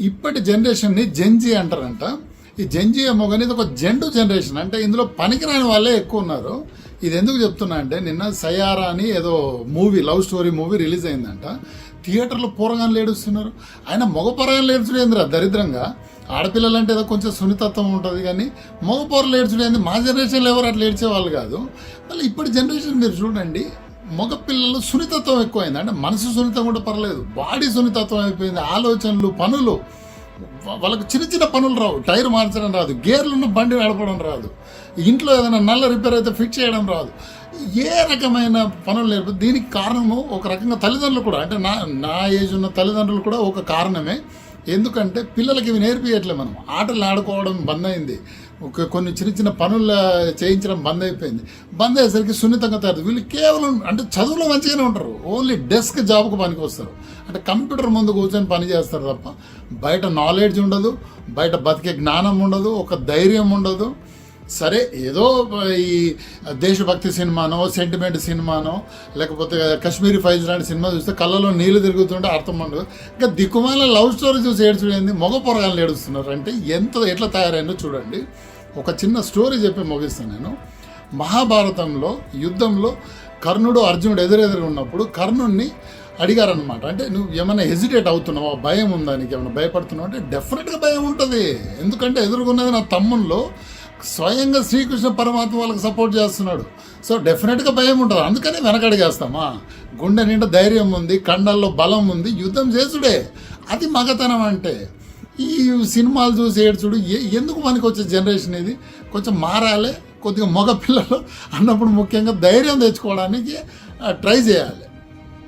ఇప్పటి జనరేషన్ని జెన్జీ అంటారంట. ఈ జెన్జీ ఏమో కానీ ఇది ఒక జెండు జనరేషన్, అంటే ఇందులో పనికిరాని వాళ్ళే ఎక్కువ ఉన్నారు. ఇది ఎందుకు చెప్తున్నా అంటే, నిన్న సయారా అని ఏదో movie, love story movie release అయిందంట. థియేటర్లో పోరగాన్లు ఏడుస్తున్నారు. ఆయన మగ పోరగాన్లు ఏడ్చుడేందిరా దరిద్రంగా. ఆడపిల్లలు అంటే ఏదో కొంచెం సున్నితత్వం ఉంటుంది, కానీ మగ పోరలు ఏడ్చుడేంది. మా జనరేషన్లో ఎవరు అట్లా ఏడ్చేవాళ్ళు కాదు. మళ్ళీ ఇప్పటి జనరేషన్ మీరు చూడండి, మగ పిల్లలు సున్నితత్వం ఎక్కువైంది. అంటే మనసు సున్నితం కూడా పర్లేదు, బాడీ సున్నితత్వం అయిపోయింది. ఆలోచనలు, పనులు, వాళ్ళకు చిన్న చిన్న పనులు రావు. టైర్ మార్చడం రాదు, గేర్లు ఉన్న బండి నడపడం రాదు, ఇంట్లో ఏదైనా నల్ల రిపేర్ అయితే ఫిక్స్ చేయడం రాదు. ఏ రకమైన పనులు లేవు. దీనికి కారణము ఒక రకంగా తల్లిదండ్రులు కూడా, అంటే నా ఏజ్ ఉన్న తల్లిదండ్రులు కూడా ఒక కారణమే. ఎందుకంటే పిల్లలకి ఇవి నేర్పియట్లే. మనం ఆటలు ఆడుకోవడం బంద్ అయింది, కొన్ని చిన్న చిన్న పనులు చేయించడం బంద్ అయిపోయింది. బంద్ అయ్యేసరికి సున్నితంగా తయారు. వీళ్ళు కేవలం అంటే చదువులో మంచిగానే ఉంటారు, ఓన్లీ డెస్క్ జాబ్కు పనికి వస్తారు. అంటే కంప్యూటర్ ముందు కూర్చొని పని చేస్తారు తప్ప బయట నాలెడ్జ్ ఉండదు, బయట బతికే జ్ఞానం ఉండదు, ఒక ధైర్యం ఉండదు. సరే ఏదో ఈ దేశభక్తి సినిమానో, సెంటిమెంట్ సినిమానో, లేకపోతే కాశ్మీరీ ఫైల్స్ లాంటి సినిమా చూస్తే కళ్ళలో నీళ్లు తిరుగుతుంటే అర్థం ఉండదు. ఇంకా దిక్కుమాల లవ్ స్టోరీ చూసి ఏడ్చుడేంది, మగ పొరగాళ్ళు ఏడుస్తున్నారు అంటే ఎట్లా తయారైందో చూడండి. ఒక చిన్న స్టోరీ చెప్పి ముగిస్తాను నేను. మహాభారతంలో యుద్ధంలో కర్ణుడు అర్జునుడు ఎదురెదురు ఉన్నప్పుడు కర్ణుడిని అడిగారనమాట, అంటే నువ్వు ఏమైనా హెజిటేట్ అవుతున్నావా, భయం ఉందా, నీకు ఏమైనా భయపడుతున్నావు అంటే డెఫినెట్గా భయం ఉంటుంది. ఎందుకంటే ఎదుర్కొన్నది నా తమ్ముల్లో స్వయంగా శ్రీకృష్ణ పరమాత్మ వాళ్ళకి సపోర్ట్ చేస్తున్నాడు. సో డెఫినెట్గా భయం ఉంటుంది. అందుకని వెనకడిగేస్తామా? గుండె నిండా ధైర్యం ఉంది, కండల్లో బలం ఉంది, యుద్ధం చేసుడే. అది మగతనం అంటే. ఈ సినిమాలు చూసి ఏడ్చుడు ఎందుకు మనకి వచ్చే జనరేషన్ ఇది. కొంచెం మారాలి. కొద్దిగా మగ పిల్లలు అన్నప్పుడు ముఖ్యంగా ధైర్యం తెచ్చుకోవడానికి ట్రై చేయాలి.